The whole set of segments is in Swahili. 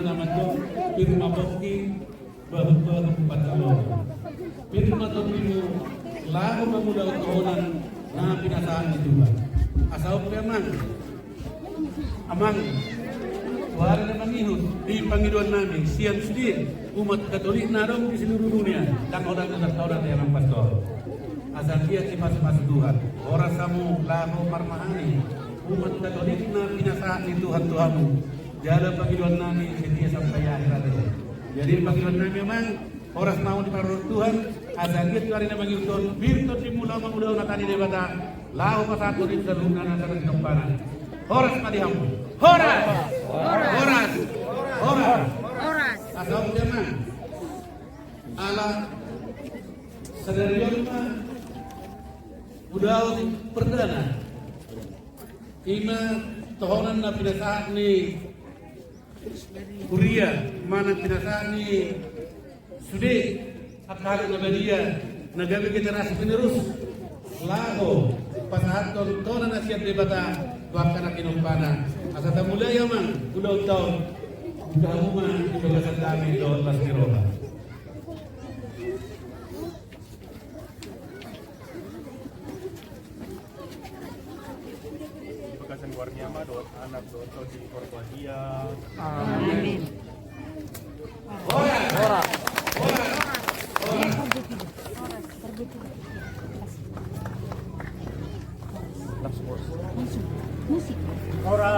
naman to pirma bukti bahwa patulong. Pirma to pilu lago mamuda utonan na pinasaan itu ba. Asaw memang amang wala naman ihon di Panginoon namin siyan sendiri umat Katolik narong di seluruh dunia dan orang-orang yang pastor. Asal dia masuk Tuhan. Orang samu lago marmahani umat Katolik na pinasaan ni Tuhan Tuhanmu. Jalan Panginoon namin setia sampai akhirat. Jadi Panginoon namin memang orang mau diparuh Tuhan. Asal dia tuari na Panginoon birto di mula mangudaw na tani debata lao pasatu di seluna na sarang kempanan. Horas madihamu. Horas. Horas. Horas. Horas. Asal memang ala sadarion mah udah perdana ima tohonan na pinasaan ni Kuria mana pinasaan ni Sude akal na badia nagabi generasi penerus lago pasahaton tohonan na siap debata tuakan na kinumpana asata mulai mang udah tahun kahuma di bagasan kami do lasmiroha. Keluarnya mah doa anak doa di korban dia. Amin. Ora. Ora. Ora. Ora. Musik. Ora.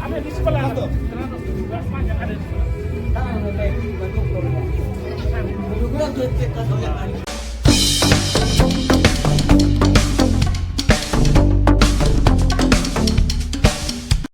Ada di sebelah tuh. Ada.